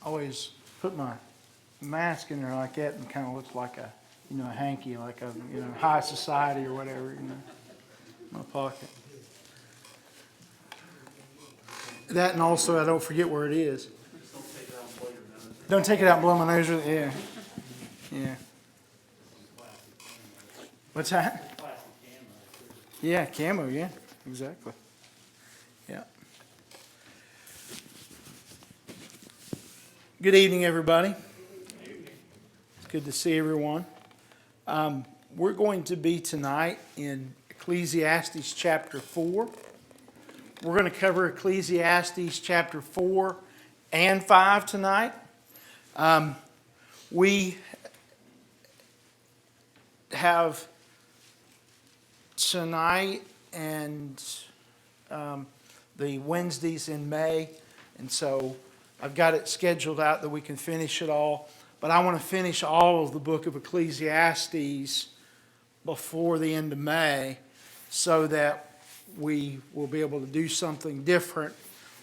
always put my mask in there like that and kind of looks like a, a hanky, like a, high society or whatever, my pocket. That, and also I don't forget where it is. Don't take it out and blow my nose with it. Yeah. Yeah. What's that? Yeah, camo, yeah. Exactly. Yeah. Good evening, everybody. It's good to see everyone. We're going to be tonight in Ecclesiastes chapter 4. We're going to cover Ecclesiastes chapter 4 and 5 tonight. We have tonight and the Wednesdays in May, and so I've got it scheduled out that we can finish it all. But I want to finish all of the book of Ecclesiastes before the end of May so that we will be able to do something different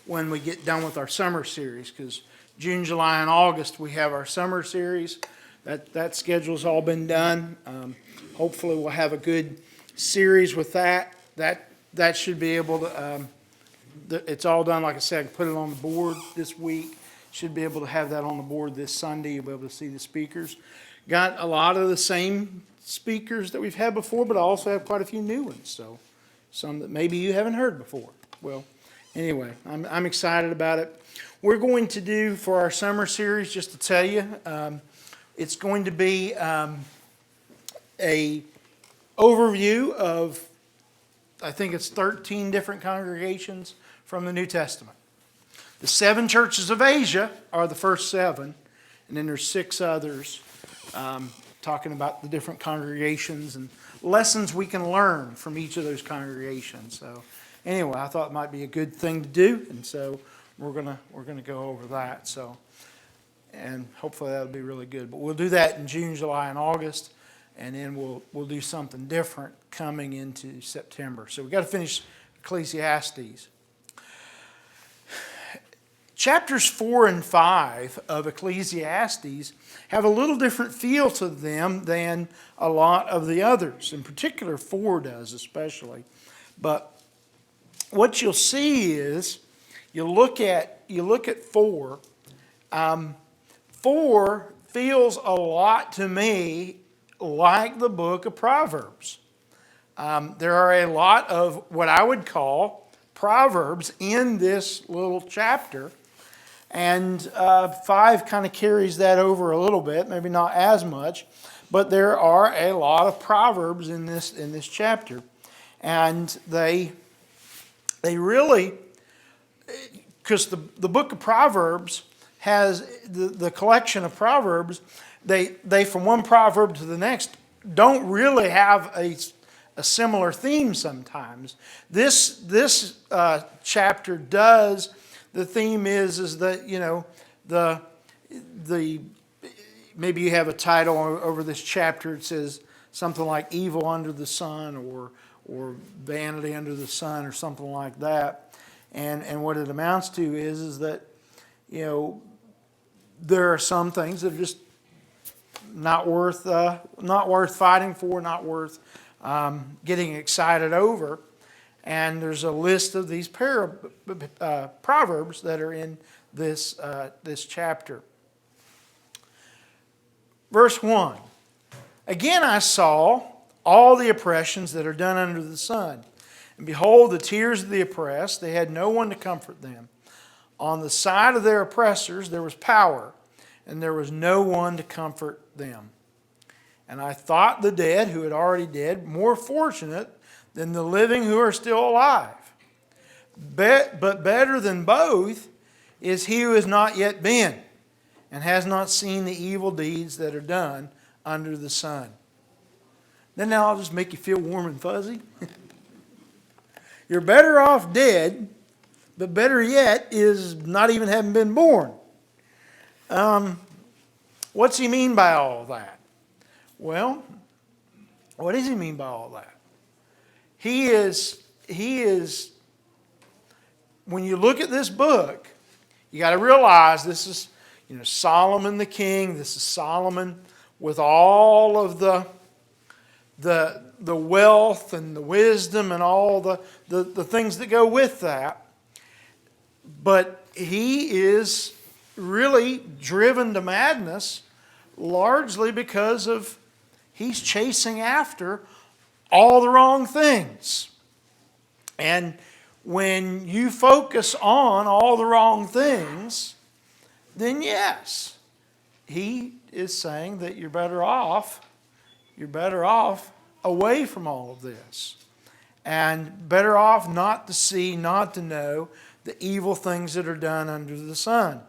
when we get done with our summer series, because June, July, and August we have our summer series. That schedule's all been done. Hopefully we'll have a good series with that. That should be able to, it's all done, like I said, I can put it on the board this week. Should be able to have that on the board this Sunday. You'll be able to see the speakers. Got a lot of the same speakers that we've had before, but I also have quite a few new ones. So some that maybe you haven't heard before. Well, anyway, I'm excited about it. We're going to do for our summer series, just to tell you, it's going to be a overview of, I think it's 13 different congregations from the New Testament. The 7 churches of Asia are the first 7, and then there's 6 others talking about the different congregations and lessons we can learn from each of those congregations. So anyway, I thought it might be a good thing to do, and so we're gonna go over that. So, and hopefully that'll be really good. But we'll do that in June, July, and August, and then we'll do something different coming into September. So we've got to finish Ecclesiastes. Chapters 4 and 5 of Ecclesiastes have a little different feel to them than a lot of the others. In particular, 4 does especially. But what you'll see is, you look at 4. 4 feels a lot to me like the book of Proverbs. There are a lot of what I would call proverbs in this little chapter. And 5 kind of carries that over a little bit, maybe not as much, but there are a lot of proverbs in this chapter, and they really, because the book of Proverbs has the collection of proverbs, they from one proverb to the next don't really have a similar theme sometimes. This chapter does. The theme is that, the maybe you have a title over this chapter. It says something like evil under the sun or vanity under the sun or something like that. And what it amounts to is that, there are some things that are just not worth fighting for, not worth getting excited over. And there's a list of these proverbs that are in this chapter. Verse 1. Again I saw all the oppressions that are done under the sun. And behold, the tears of the oppressed, they had no one to comfort them. On the side of their oppressors there was power, and there was no one to comfort them. And I thought the dead, who had already dead, more fortunate than the living who are still alive. But better than both is he who has not yet been, and has not seen the evil deeds that are done under the sun. Then now I'll just make you feel warm and fuzzy. You're better off dead, but better yet is not even having been born. What's he mean by all of that? Well, what does he mean by all that? He is, when you look at this book, you got to realize this is, Solomon the king. This is Solomon with all of the wealth and the wisdom and all the things that go with that. But he is really driven to madness largely because of he's chasing after all the wrong things. And when you focus on all the wrong things, then yes, he is saying that you're better off away from all of this. And better off not to see, not to know the evil things that are done under the sun.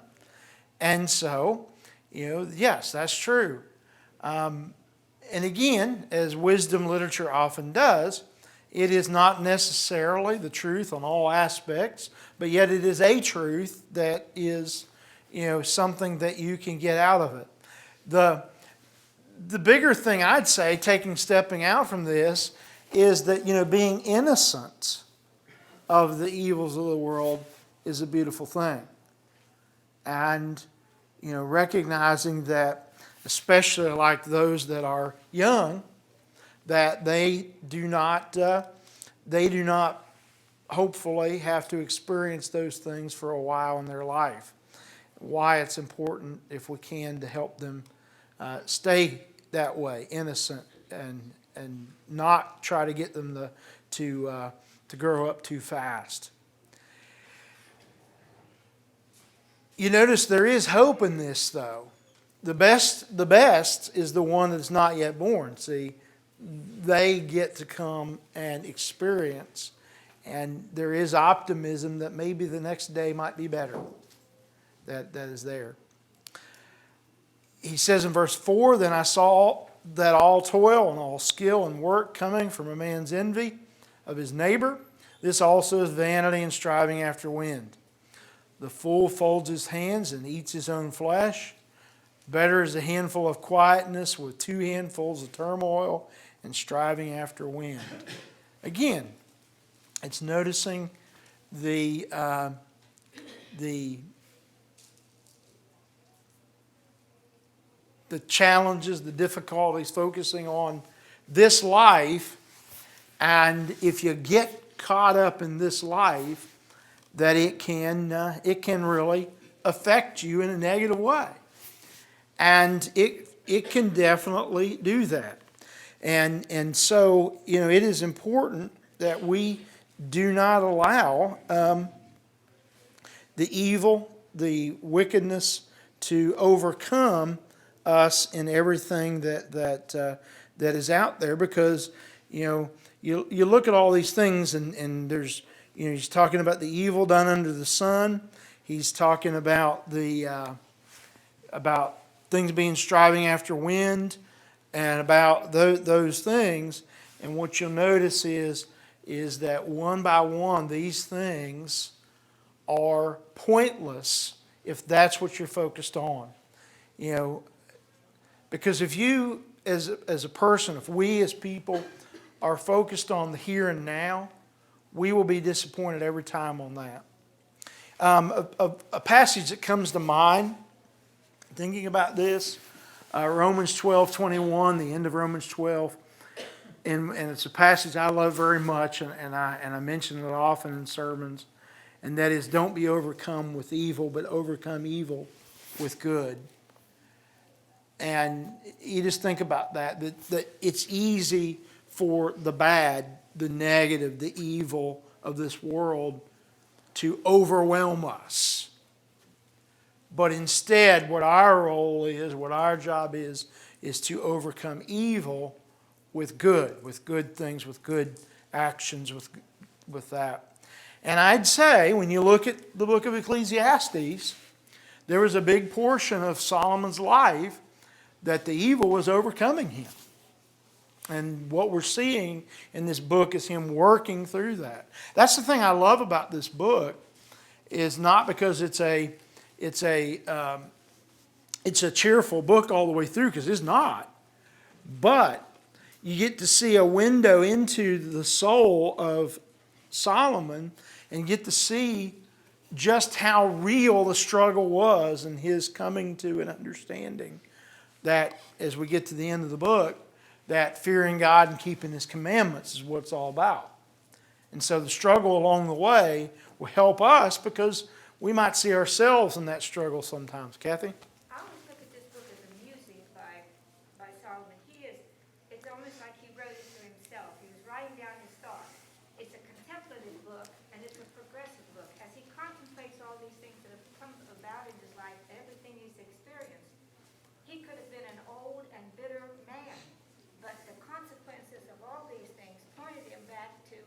And so, yes, that's true. And again, as wisdom literature often does, it is not necessarily the truth on all aspects, but yet it is a truth that is, something that you can get out of it. The bigger thing I'd say, stepping out from this, is that, being innocent of the evils of the world is a beautiful thing. And, recognizing that, especially like those that are young, that they do not hopefully have to experience those things for a while in their life. Why it's important, if we can, to help them stay that way, innocent, and not try to get them to grow up too fast. You notice there is hope in this, though. The best is the one that's not yet born. See, they get to come and experience, and there is optimism that maybe the next day might be better. That is there. He says in verse 4, "Then I saw that all toil and all skill and work coming from a man's envy of his neighbor. This also is vanity and striving after wind. The fool folds his hands and eats his own flesh. Better is a handful of quietness with 2 handfuls of turmoil and striving after wind." Again, it's noticing the challenges, the difficulties, focusing on this life. And if you get caught up in this life, that it can really affect you in a negative way. And it can definitely do that. And so, it is important that we do not allow the evil, the wickedness to overcome us in everything that is out there, because you look at all these things, and there's he's talking about the evil done under the sun. He's talking about about things being striving after wind, and about those things. And what you'll notice is that one by one these things are pointless if that's what you're focused on. Because if you, as a person, if we as people are focused on the here and now, we will be disappointed every time on that. A passage that comes to mind, thinking about this, Romans 12:21, the end of Romans 12, and it's a passage I love very much, and I mention it often in sermons, and that is, "Don't be overcome with evil, but overcome evil with good." And you just think about that it's easy for the bad, the negative, the evil of this world to overwhelm us. But instead, what our role is, what our job is to overcome evil with good things, with good actions, with that. And I'd say, when you look at the book of Ecclesiastes, there was a big portion of Solomon's life that the evil was overcoming him. And what we're seeing in this book is him working through that. That's the thing I love about this book, is not because it's a cheerful book all the way through, because it's not. But you get to see a window into the soul of Solomon, and get to see just how real the struggle was and his coming to an understanding that as we get to the end of the book, that fearing God and keeping His commandments is what it's all about. And so the struggle along the way will help us because we might see ourselves in that struggle sometimes. Kathy? I always look at this book as a musing by Solomon. It's almost like he wrote it to himself. He was writing down his thoughts. It's a contemplative book and it's a progressive book. As he contemplates all these things that have come about in his life, everything he's experienced, he could have been an old and bitter man. But the consequences of all these things pointed him back to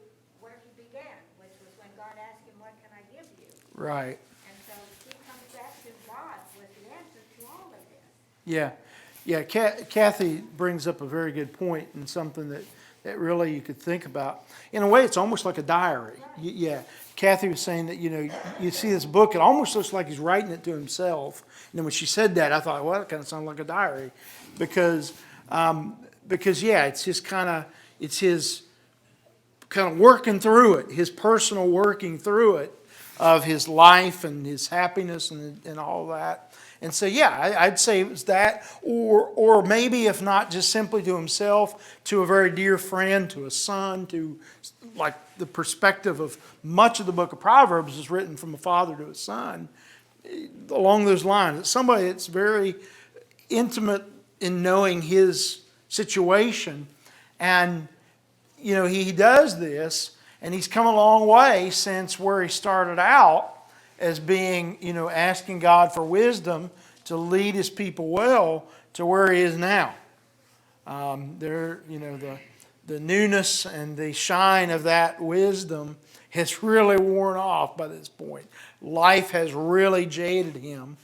where he began, which was when God asked him, "What can I give you?" Right. And so he comes back to God was the answer to all of this. Yeah. Yeah, Kathy brings up a very good point and something that really you could think about. In a way, it's almost like a diary. Yeah. Kathy was saying that, you see this book, it almost looks like he's writing it to himself. And then when she said that, I thought, well, that kind of sounds like a diary. Because yeah, it's just it's his kind of working through it, his personal working through it of his life and his happiness and all that. And so, yeah, I'd say it was that, or maybe if not just simply to himself, to a very dear friend, to a son, to like the perspective of much of the book of Proverbs is written from a father to a son, along those lines. It's somebody that's very intimate in knowing his situation, and he does this, and he's come a long way since where he started out as being, asking God for wisdom to lead his people well to where he is now. The newness and the shine of that wisdom has really worn off by this point. Life has really jaded him.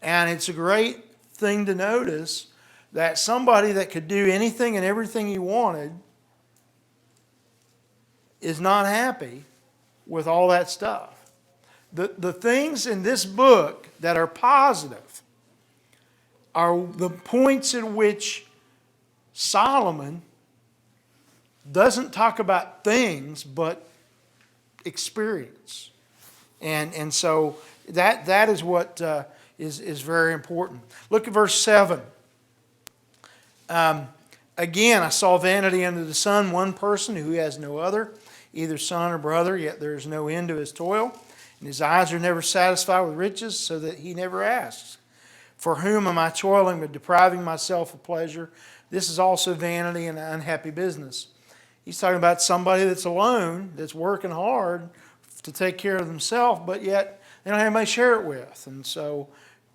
And it's a great thing to notice that somebody that could do anything and everything he wanted is not happy with all that stuff. The things in this book that are positive are the points in which Solomon doesn't talk about things but experience. And so that is what is very important. Look at verse 7. Again, I saw vanity under the sun, one person who has no other, either son or brother, yet there is no end to his toil. And his eyes are never satisfied with riches, so that he never asks, "For whom am I toiling but depriving myself of pleasure?" This is also vanity and unhappy business. He's talking about somebody that's alone, that's working hard to take care of themselves, but yet they don't have anybody to share it with. And so,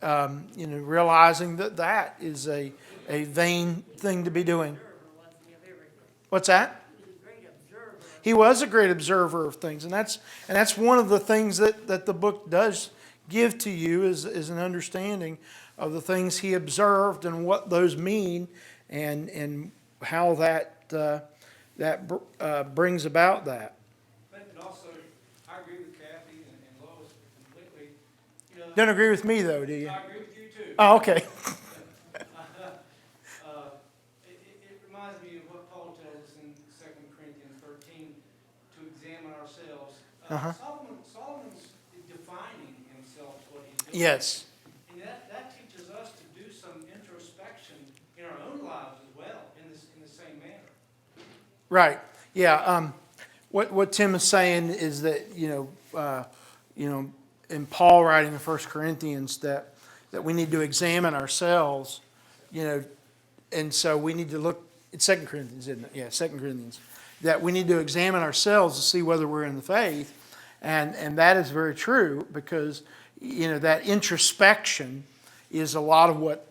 realizing that is a vain thing to be doing. What's that? He was a great observer of things, and that's one of the things that the book does give to you is an understanding of the things he observed and what those mean, and how that brings about that. But also, I agree with Kathy and Lois completely. Don't agree with me though, do you? I agree with you too. Oh, okay. It reminds me of what Paul tells us in 2 Corinthians 13 to examine ourselves. Solomon's defining himself what he's doing. Yes. And that teaches us to do some introspection in our own lives as well, in the same manner. Right. Yeah. What Tim is saying is that in Paul writing in 1 Corinthians that we need to examine ourselves, and so we need to look. It's 2 Corinthians, isn't it? Yeah, 2 Corinthians. That we need to examine ourselves to see whether we're in the faith, and that is very true because that introspection is a lot of what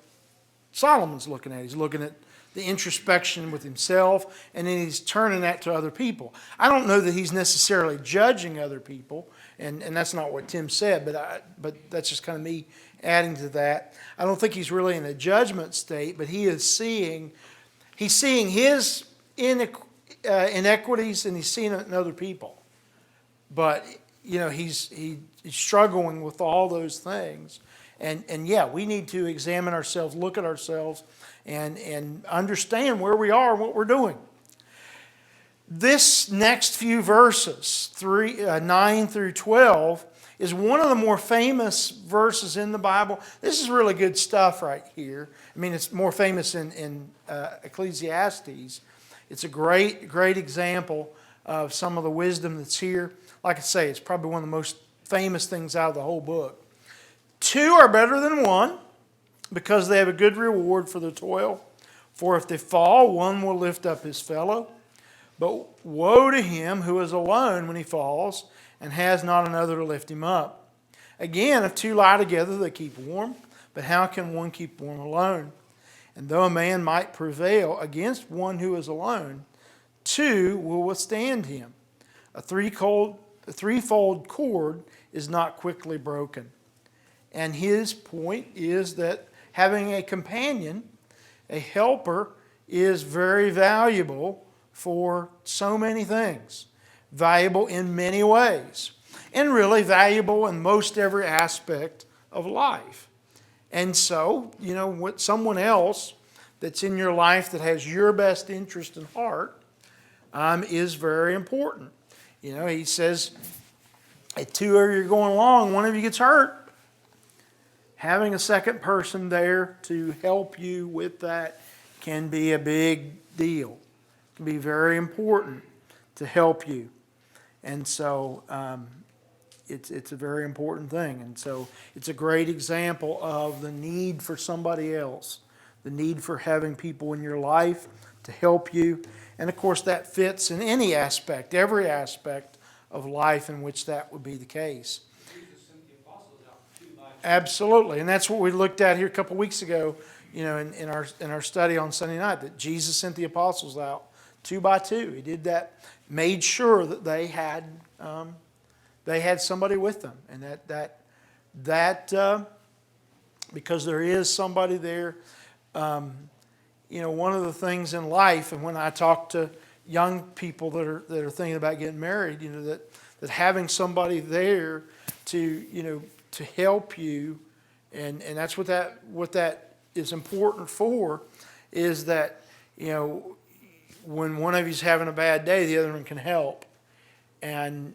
Solomon's looking at. He's looking at the introspection with himself, and then he's turning that to other people. I don't know that he's necessarily judging other people, and that's not what Tim said, but that's just kind of me adding to that. I don't think he's really in a judgment state, but he's seeing his inequities, and he's seeing it in other people. But he's struggling with all those things, and yeah, we need to examine ourselves, look at ourselves, and understand where we are and what we're doing. This next few verses, 9 through 12, is one of the more famous verses in the Bible. This is really good stuff right here. I mean, it's more famous in Ecclesiastes. It's a great, great example of some of the wisdom that's here. Like I say, it's probably one of the most famous things out of the whole book. 2 are better than 1 because they have a good reward for their toil. For if they fall, one will lift up his fellow. But woe to him who is alone when he falls and has not another to lift him up. Again, if 2 lie together, they keep warm. But how can one keep warm alone? And though a man might prevail against one who is alone, 2 will withstand him. A threefold cord is not quickly broken. And his point is that having a companion, a helper, is very valuable for so many things. Valuable in many ways. And really valuable in most every aspect of life. And so, what someone else that's in your life that has your best interest in heart is very important. He says, if 2 of you are going along, one of you gets hurt. Having a second person there to help you with that can be a big deal. It can be very important to help you. And so it's a very important thing. And so it's a great example of the need for somebody else, the need for having people in your life to help you. And of course that fits in any aspect, every aspect of life in which that would be the case. Jesus sent the apostles out 2 by 2. Absolutely. And that's what we looked at here a couple of weeks ago, in our study on Sunday night, that Jesus sent the apostles out 2 by 2. He did that, made sure that they had somebody with them, and that because there is somebody there. One of the things in life, and when I talk to young people that are thinking about getting married, that having somebody there to help you, and that's what that is important for, is that when one of you's having a bad day, the other one can help, and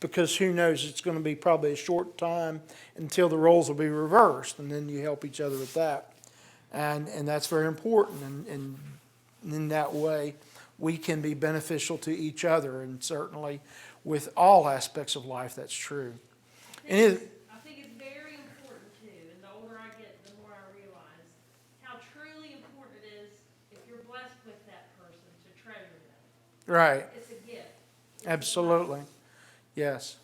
because who knows, it's going to be probably a short time until the roles will be reversed, and then you help each other with that, and that's very important, and in that way we can be beneficial to each other, and certainly with all aspects of life that's true. I think it's very important too, and the older I get, the more I realize how truly important it is, if you're blessed with that person, to treasure them. Right. It's a gift. Absolutely. Yes.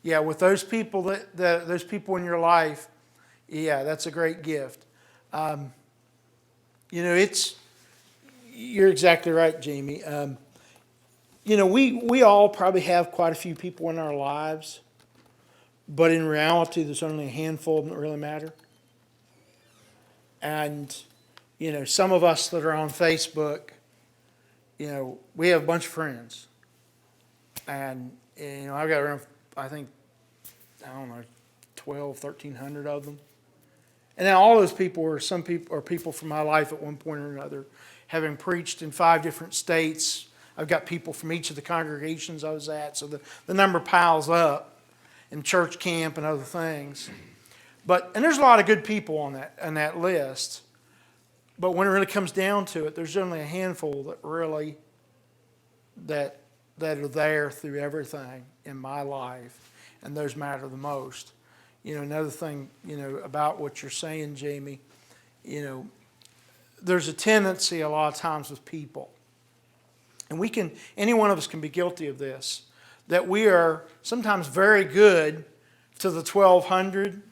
Yeah, with those people those people in your life, yeah, that's a great gift. You're exactly right, Jamie. We all probably have quite a few people in our lives, but in reality, there's only a handful of them that really matter. And, some of us that are on Facebook, we have a bunch of friends. And, I've got around, I think, 1,300 of them. And now all those people are people from my life at one point or another, having preached in 5 different states. I've got people from each of the congregations I was at, so the number piles up, in church camp and other things. And there's a lot of good people on that list. But when it really comes down to it, there's only a handful that really that are there through everything in my life, and those matter the most. Another thing, about what you're saying, Jamie, there's a tendency a lot of times with people, and any one of us can be guilty of this, that we are sometimes very good to the 1,200,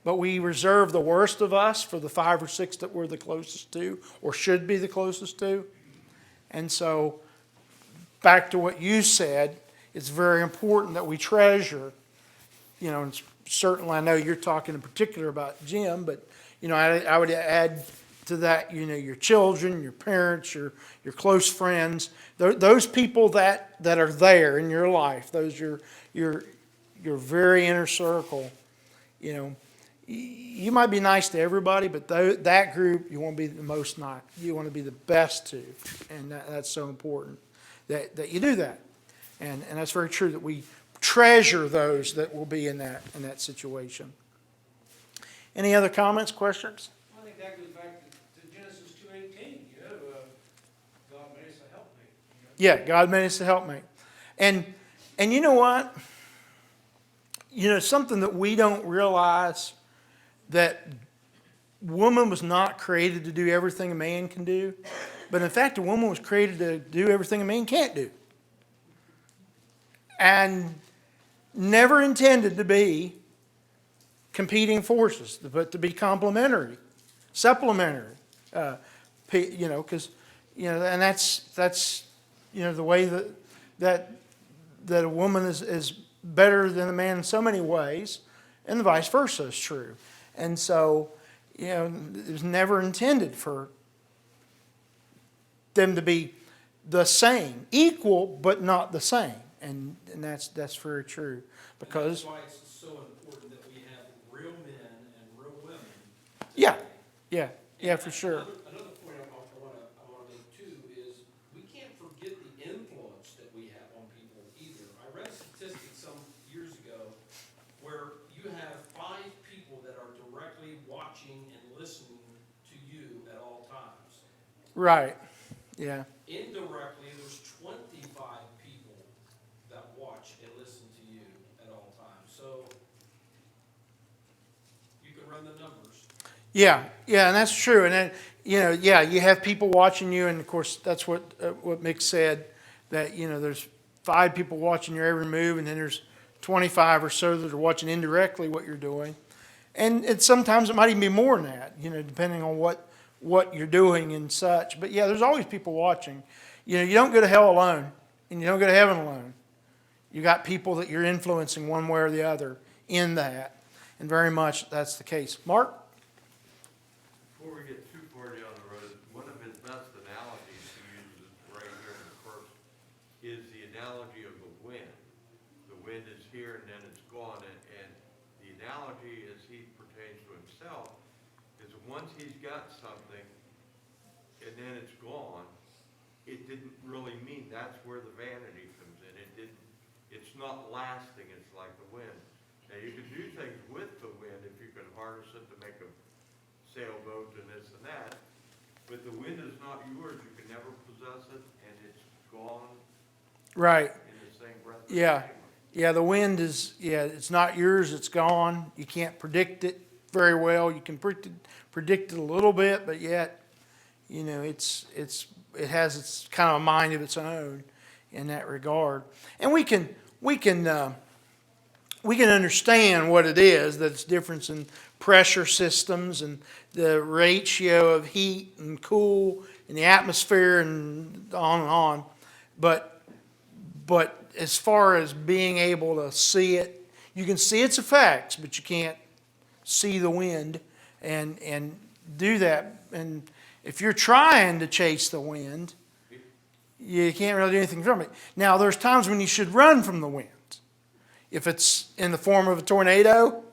but we reserve the worst of us for the 5 or 6 that we're the closest to, or should be the closest to. And so, back to what you said, it's very important that we treasure, and certainly I know you're talking in particular about Jim, but, I would add to that, your children, your parents, your close friends, those people that are there in your life, those your very inner circle, you might be nice to everybody, but that group you want to be the most nice. You want to be the best to, and that's so important that you do that, and that's very true, that we treasure those that will be in that situation. Any other comments, questions? I think that goes back to Genesis 2:18, God made us a helpmate. Yeah, God made us a helpmate. And you know what? Something that we don't realize, that woman was not created to do everything a man can do, but in fact, a woman was created to do everything a man can't do. And never intended to be competing forces, but to be complementary, supplementary. Because and that's the way that a woman is better than a man in so many ways, and the vice versa is true. And so, it was never intended for them to be the same, equal but not the same, and that's very true. Because that's why it's so important that we have real men and real women. Yeah, for sure. Another point I want to make too is we can't forget the influence that we have on people either. I read a statistic some years ago where you have 5 people that are directly watching and listening to you at all times. Right. Yeah. Indirectly, there's 25 people that watch and listen to you at all times. So you can run the numbers. Yeah, and that's true. And then, you have people watching you, and of course, that's what Mick said, that, there's 5 people watching your every move, and then there's 25 or so that are watching indirectly what you're doing. And sometimes it might even be more than that, depending on what you're doing and such. But yeah, there's always people watching. You don't go to hell alone, and you don't go to heaven alone. You got people that you're influencing one way or the other in that. And very much that's the case. Mark? Before we get too far down the road, one of his best analogies he uses right here in the first is the analogy of the wind. The wind is here and then it's gone, and the analogy as he pertains to himself is once he's got something and then it's gone, it didn't really mean that's where the vanity comes in. It's not lasting, it's like the wind. Now you can do things with the wind if you can harness it to make a sailboat and this and that, but the wind is not yours. You can never possess it, and it's gone. Right. In the same breath. Yeah, the wind is, it's not yours, it's gone. You can't predict it very well. You can predict it a little bit, but yet, it has its kind of a mind of its own in that regard. And we can understand what it is, that it's difference in pressure systems and the ratio of heat and cool in the atmosphere and on and on. But as far as being able to see it, you can see its effects, but you can't see the wind and do that. And if you're trying to chase the wind, you can't really do anything from it. Now, there's times when you should run from the wind. If it's in the form of a tornado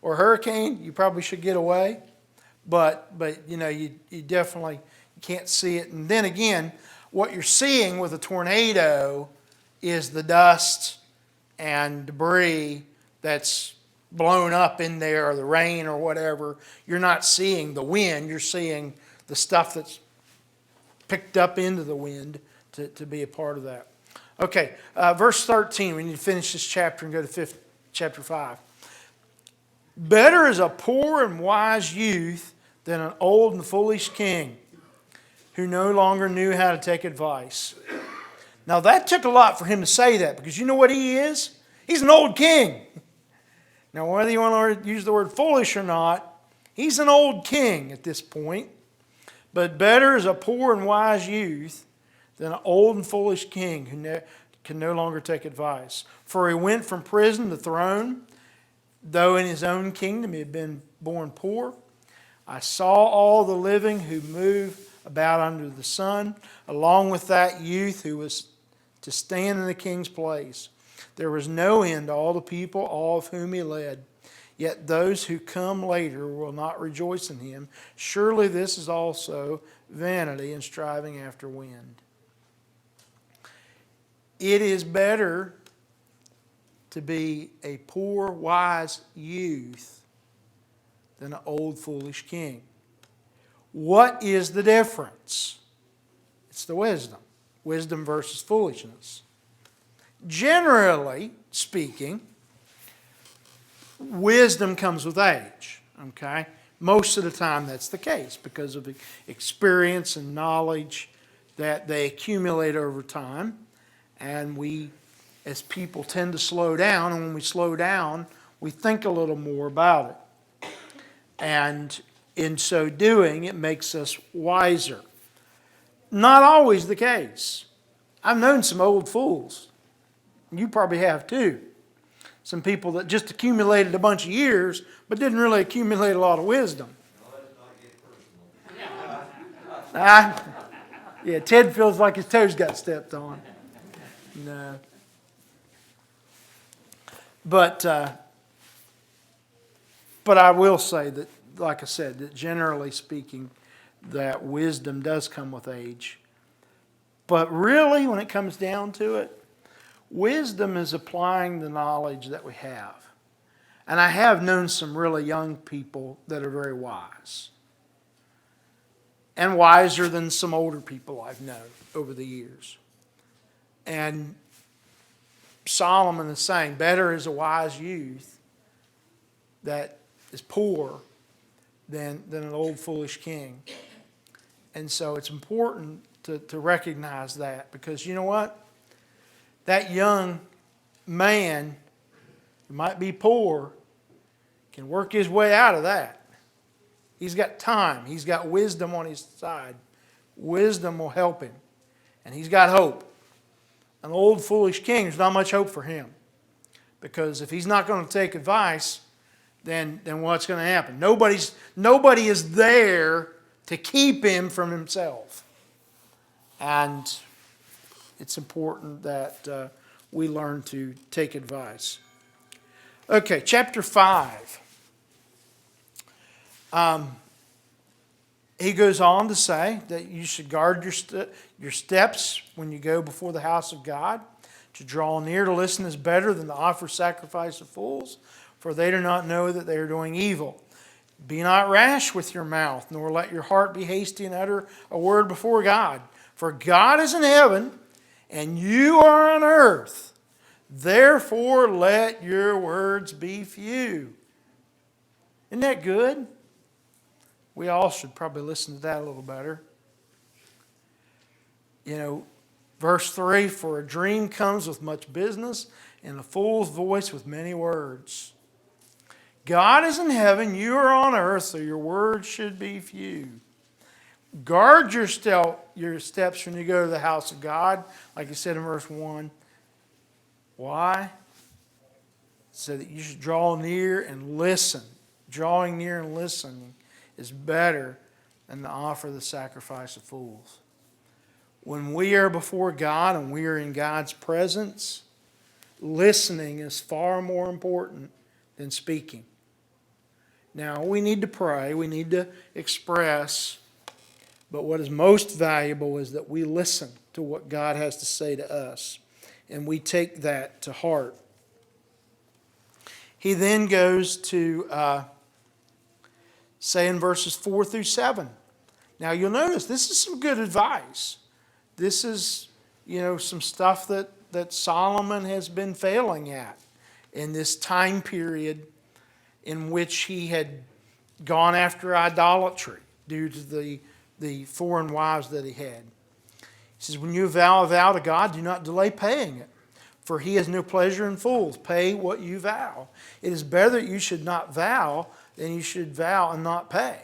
or hurricane, you probably should get away. But you definitely can't see it. And then again, what you're seeing with a tornado is the dust and debris that's blown up in there, or the rain or whatever. You're not seeing the wind. You're seeing the stuff that's picked up into the wind to be a part of that. Okay, verse 13. We need to finish this chapter and go to chapter 5. Better is a poor and wise youth than an old and foolish king who no longer knew how to take advice. Now that took a lot for him to say that, because you know what he is? He's an old king. Now whether you want to use the word foolish or not, he's an old king at this point. But better is a poor and wise youth than an old and foolish king who can no longer take advice. For he went from prison to throne, though in his own kingdom he had been born poor. I saw all the living who move about under the sun, along with that youth who was to stand in the king's place. There was no end to all the people, all of whom he led. Yet those who come later will not rejoice in him. Surely this is also vanity and striving after wind. It is better to be a poor, wise youth than an old, foolish king. What is the difference? It's the wisdom. Wisdom versus foolishness. Generally speaking, wisdom comes with age. Okay? Most of the time that's the case because of the experience and knowledge that they accumulate over time. And we, as people, tend to slow down. And when we slow down, we think a little more about it. And in so doing, it makes us wiser. Not always the case. I've known some old fools. You probably have too. Some people that just accumulated a bunch of years, but didn't really accumulate a lot of wisdom. Yeah, Ted feels like his toes got stepped on. No. But I will say that, like I said, that generally speaking, that wisdom does come with age. But really, when it comes down to it, wisdom is applying the knowledge that we have. And I have known some really young people that are very wise. And wiser than some older people I've known over the years. And Solomon is saying, better is a wise youth that is poor than an old foolish king. And so it's important to recognize that, because you know what? That young man who might be poor can work his way out of that. He's got time. He's got wisdom on his side. Wisdom will help him. And he's got hope. An old foolish king, there's not much hope for him. Because if he's not going to take advice, then what's going to happen? Nobody is there to keep him from himself. And it's important that we learn to take advice. Okay, chapter 5. He goes on to say that you should guard your steps when you go before the house of God. To draw near to listen is better than to offer sacrifice of fools, for they do not know that they are doing evil. Be not rash with your mouth, nor let your heart be hasty and utter a word before God. For God is in heaven, and you are on earth. Therefore let your words be few. Isn't that good? We all should probably listen to that a little better. You know, verse 3, for a dream comes with much business, and a fool's voice with many words. God is in heaven, you are on earth, so your words should be few. Guard your steps when you go to the house of God, like he said in verse 1. Why? So that you should draw near and listen. Drawing near and listening is better than to offer the sacrifice of fools. When we are before God and we are in God's presence, listening is far more important than speaking. Now, we need to pray, we need to express, but what is most valuable is that we listen to what God has to say to us, and we take that to heart. He then goes to say in verses 4 through 7. Now, you'll notice this is some good advice. This is, some stuff that Solomon has been failing at in this time period in which he had gone after idolatry due to the foreign wives that he had. He says, when you vow a vow to God, do not delay paying it, for he has no pleasure in fools. Pay what you vow. It is better that you should not vow than you should vow and not pay.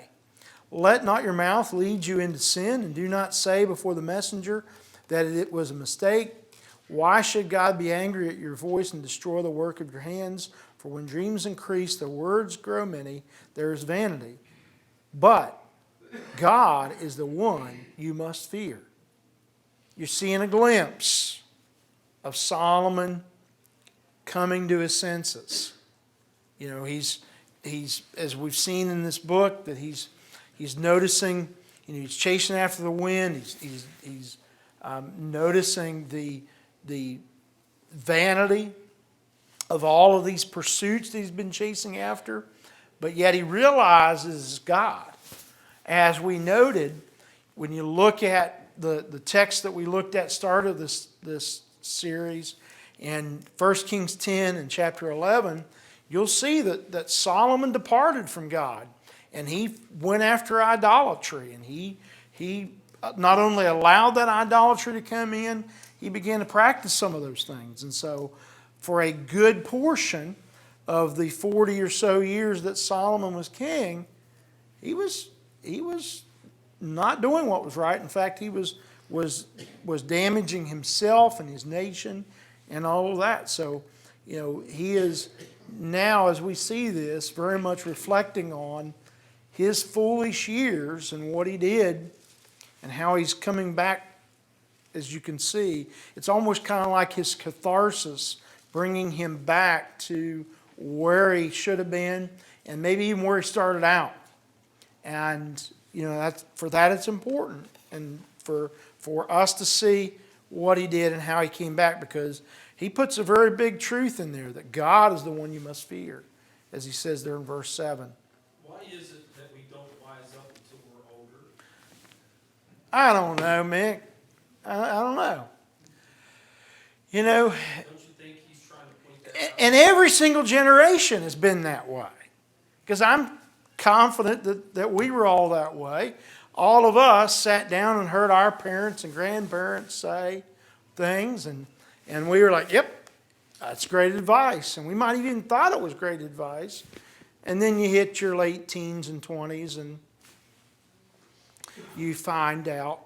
Let not your mouth lead you into sin, and do not say before the messenger that it was a mistake. Why should God be angry at your voice and destroy the work of your hands? For when dreams increase, the words grow many, there is vanity. But God is the one you must fear. You're seeing a glimpse of Solomon coming to his senses. He's as we've seen in this book, that he's noticing, he's chasing after the wind. He's noticing the vanity of all of these pursuits that he's been chasing after, but yet he realizes God. As we noted, when you look at the text that we looked at, started this series, in 1 Kings 10 and chapter 11, you'll see that Solomon departed from God, and he went after idolatry, and he not only allowed that idolatry to come in, he began to practice some of those things. And so for a good portion of the 40 or so years that Solomon was king, he was not doing what was right. In fact, he was damaging himself and his nation and all of that. So, he is now, as we see this, very much reflecting on his foolish years and what he did and how he's coming back, as you can see. It's almost kind of like his catharsis, bringing him back to where he should have been and maybe even where he started out. And, for that it's important. And for us to see what he did and how he came back, because he puts a very big truth in there that God is the one you must fear, as he says there in verse 7. Why is it that we don't wise up until we're older? I don't know, Mick. I don't know. Don't you think he's trying to point that out? And every single generation has been that way. Because I'm confident that we were all that way. All of us sat down and heard our parents and grandparents say things, and we were like, yep, that's great advice. And we might have even thought it was great advice. And then you hit your late teens and 20s and you find out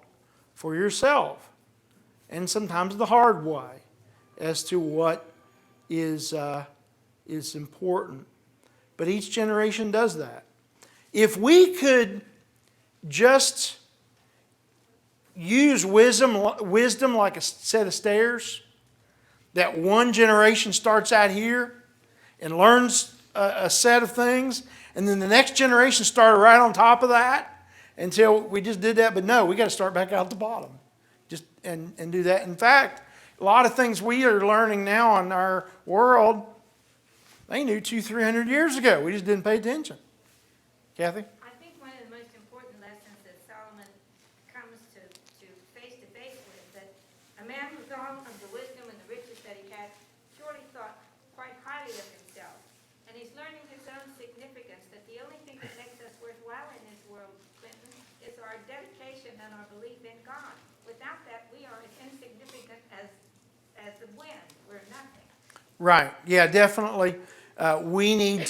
for yourself, and sometimes the hard way, as to what is important. But each generation does that. If we could just use wisdom like a set of stairs, that one generation starts out here and learns a set of things, and then the next generation started right on top of that until we just did that. But no, we got to start back out the bottom, just and do that. In fact, a lot of things we are learning now in our world, they knew 200-300 years ago. We just didn't pay attention. Kathy? I think one of the most important lessons that Solomon comes to face with, that a man with all of the wisdom and the riches that he had surely thought quite highly of himself. And he's learning his own significance, that the only thing that makes us worthwhile in this world, Clinton, is our dedication and our belief in God. Without that, we are as insignificant as the wind. We're nothing. Right. Yeah, definitely. We need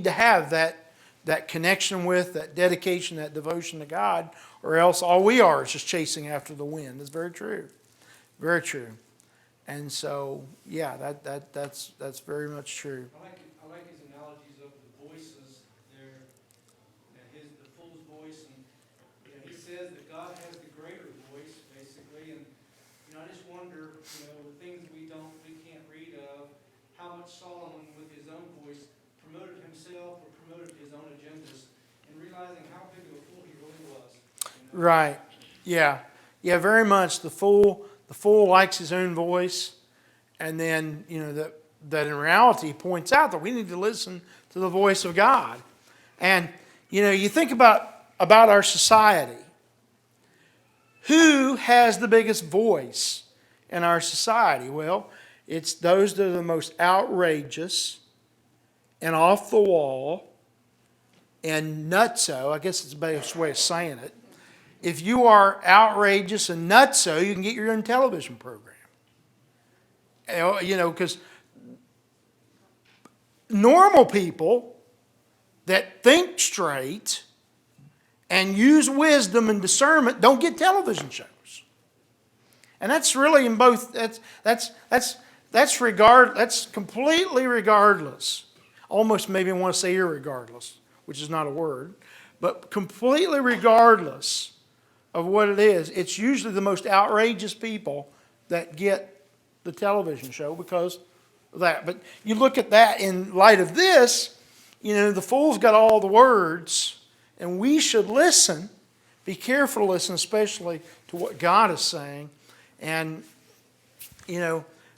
to have that connection with, that dedication, that devotion to God, or else all we are is just chasing after the wind. That's very true. Very true. And so, yeah, that's very much true. I like his analogies of the voices there, the fool's voice, and he says that God has the greater voice, basically, and I just wonder, the things we can't read of, how much Solomon, with his own voice, promoted himself or promoted his own agendas, and realizing how big of a fool he really was. Right. Yeah. Yeah, very much. The fool likes his own voice, and then, that in reality he points out that we need to listen to the voice of God. And, you think about our society. Who has the biggest voice in our society? Well, it's those that are the most outrageous and off the wall and nutso. I guess it's the best way of saying it. If you are outrageous and nutso, you can get your own television program. Because normal people that think straight and use wisdom and discernment don't get television shows. And that's really in both, that's completely regardless. Almost maybe I want to say irregardless, which is not a word, but completely regardless of what it is. It's usually the most outrageous people that get the television show because of that. But you look at that in light of this, the fool's got all the words, and we should listen, be careful to listen, especially to what God is saying. And,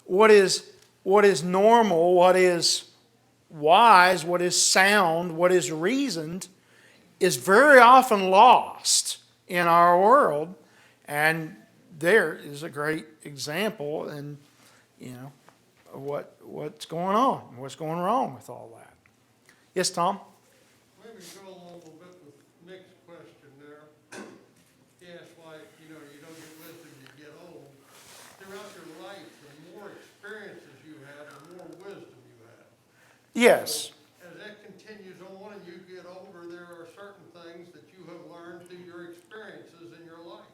what is what is normal, what is wise, what is sound, what is reasoned, is very often lost in our world. And there is a great example, and of what's going on, what's going wrong with all that. Yes, Tom? Maybe go along a little bit with Nick's question there. Yes, like, you don't get wisdom, you get old. Throughout your life, the more experiences you have, the more wisdom you have. Yes. So, as that continues on and you get older, there are certain things that you have learned through your experiences in your life.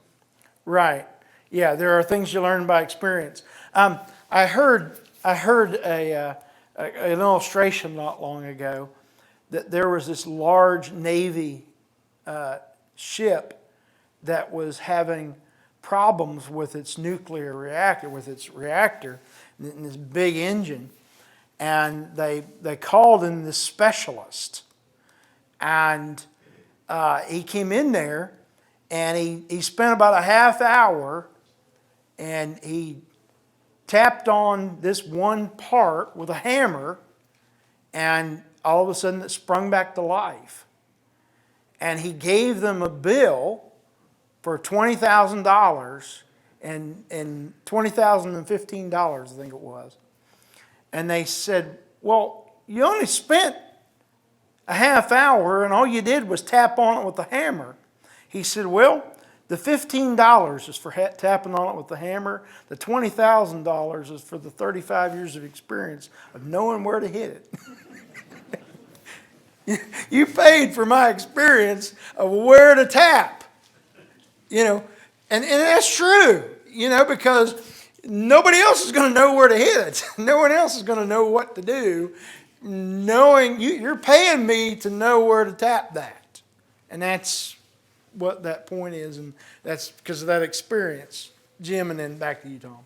Right. Yeah, there are things you learn by experience. I heard an illustration not long ago that there was this large Navy ship that was having problems with its nuclear reactor, and this big engine. And they called in this specialist. And he came in there, and he spent about a half hour, and he tapped on this one part with a hammer, and all of a sudden it sprung back to life. And he gave them a bill for $20,000 and $20,015, I think it was. And they said, well, you only spent a half hour and all you did was tap on it with a hammer. He said, well, the $15 is for tapping on it with the hammer. The $20,000 is for the 35 years of experience of knowing where to hit it. You paid for my experience of where to tap. And that's true, because nobody else is going to know where to hit it. No one else is going to know what to do. Knowing you're paying me to know where to tap that. And that's what that point is, and that's because of that experience. Jim, and then back to you, Tom.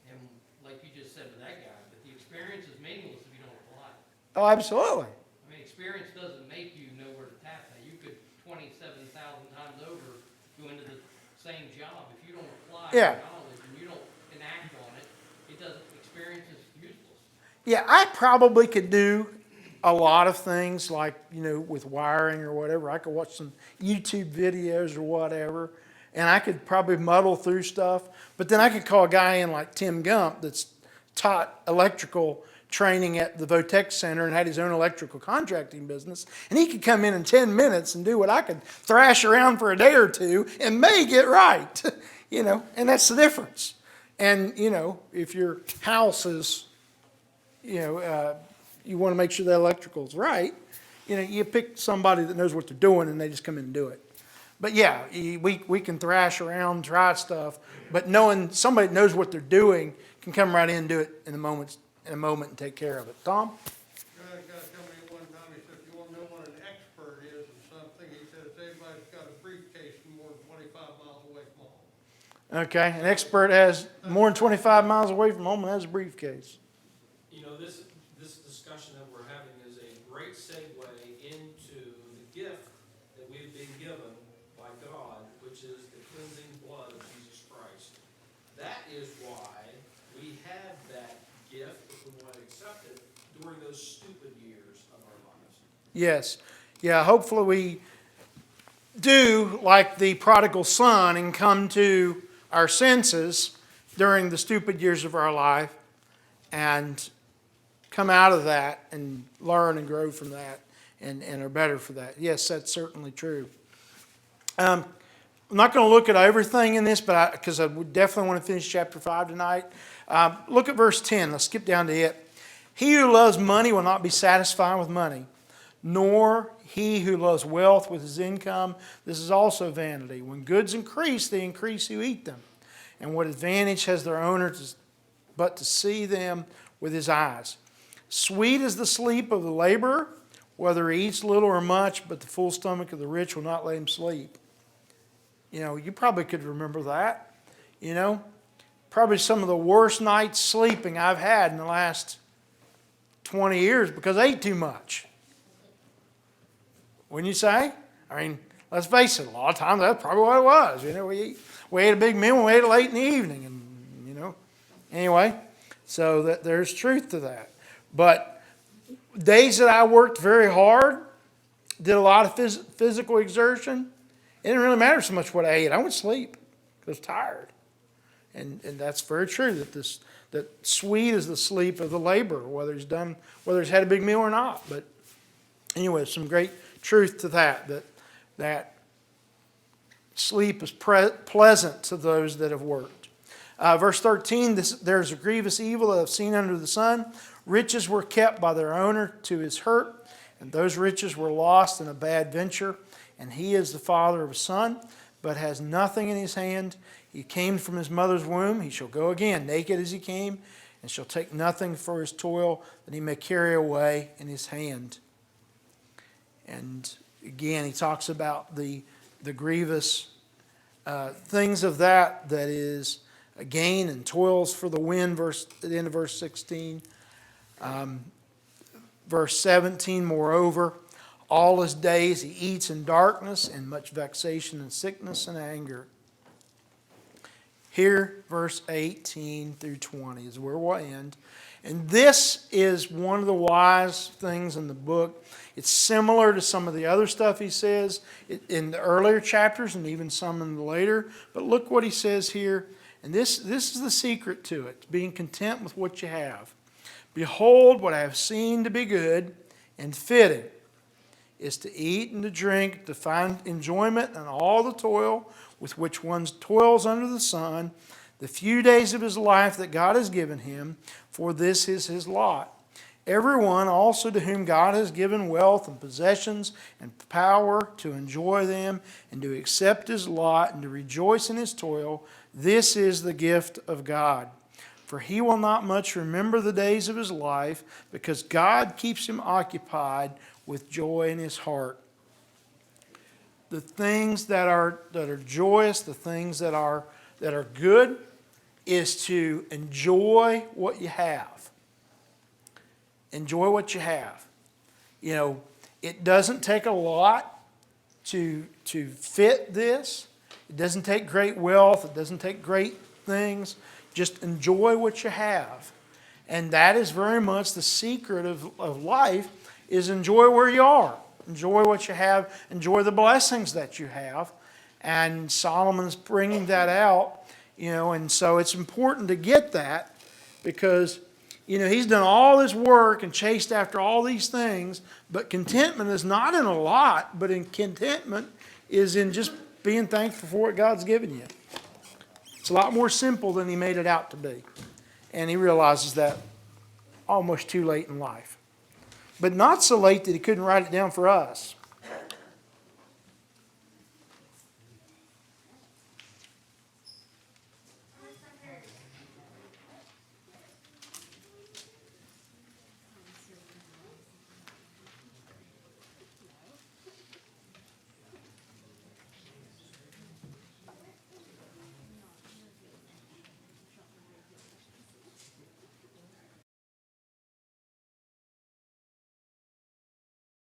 And like you just said to that guy, but the experience is meaningless if you don't apply it. Oh, absolutely. I mean, experience doesn't make you know where to tap that. You could 27,000 times over go into the same job. If you don't apply Yeah. your knowledge and you don't enact on it, experience is useless. Yeah, I probably could do a lot of things like, with wiring or whatever. I could watch some YouTube videos or whatever, and I could probably muddle through stuff. But then I could call a guy in like Tim Gump that's taught electrical training at the Votech Center and had his own electrical contracting business, and he could come in 10 minutes and do what I could thrash around for a day or two and may get right, and that's the difference. And, if your house is, you want to make sure the electrical's right, you pick somebody that knows what they're doing and they just come in and do it. But yeah, we can thrash around, try stuff, but knowing somebody that knows what they're doing can come right in and do it in a moment and take care of it. Tom? A guy told me one time, he said, if you want to know what an expert is in something, he said, it's anybody's got a briefcase more than 25 miles away from home. Okay, an expert has more than 25 miles away from home and has a briefcase. This discussion that we're having is a great segue into the gift that we've been given by God, which is the cleansing blood of Jesus Christ. That is why we have that gift, if we want to accept it, during those stupid years of our lives. Yes. Yeah, hopefully we do like the prodigal son and come to our senses during the stupid years of our life and come out of that and learn and grow from that and are better for that. Yes, that's certainly true. I'm not going to look at everything in this, but because I would definitely want to finish chapter 5 tonight. Look at verse 10. Let's skip down to it. He who loves money will not be satisfied with money, nor he who loves wealth with his income. This is also vanity. When goods increase, they increase who eat them. And what advantage has their owner but to see them with his eyes? Sweet is the sleep of the laborer, whether he eats little or much, but the full stomach of the rich will not let him sleep. You probably could remember that. Probably some of the worst nights sleeping I've had in the last 20 years because I ate too much. Wouldn't you say? I mean, let's face it, a lot of times that's probably what it was. We ate a big meal and we ate it late in the evening. And, anyway, So that there's truth to that. But days that I worked very hard, did a lot of physical exertion, it didn't really matter so much what I ate. I went to sleep. I was tired. And that's very true, that sweet is the sleep of the laborer, whether he's had a big meal or not. But anyway, some great truth to that sleep is pleasant to those that have worked. Verse 13, there's a grievous evil that I've seen under the sun. Riches were kept by their owner to his hurt, and those riches were lost in a bad venture. And he is the father of a son, but has nothing in his hand. He came from his mother's womb. He shall go again, naked as he came, and shall take nothing for his toil that he may carry away in his hand. And again, he talks about the grievous things of that is a gain and toils for the wind, at the end of verse 16. Verse 17, moreover, all his days he eats in darkness, and much vexation and sickness and anger. Here, verse 18 through 20 is where we'll end. And this is one of the wise things in the book. It's similar to some of the other stuff he says in the earlier chapters and even some in the later. But look what he says here. And this is the secret to it, being content with what you have. Behold, what I have seen to be good and fitting is to eat and to drink, to find enjoyment in all the toil with which one toils under the sun, the few days of his life that God has given him, for this is his lot. Everyone also to whom God has given wealth and possessions and power to enjoy them and to accept his lot and to rejoice in his toil, this is the gift of God. For he will not much remember the days of his life, because God keeps him occupied with joy in his heart. The things that are joyous, the things that are good, is to enjoy what you have. Enjoy what you have. You know, it doesn't take a lot to fit this. It doesn't take great wealth. It doesn't take great things. Just enjoy what you have. And that is very much the secret of life, is enjoy where you are. Enjoy what you have. Enjoy the blessings that you have. And Solomon's bringing that out, you know, and so it's important to get that, because, you know, he's done all this work and chased after all these things, but contentment is not in a lot, but in contentment is in just being thankful for what God's given you. It's a lot more simple than he made it out to be. And he realizes that almost too late in life. But not so late that he couldn't write it down for us.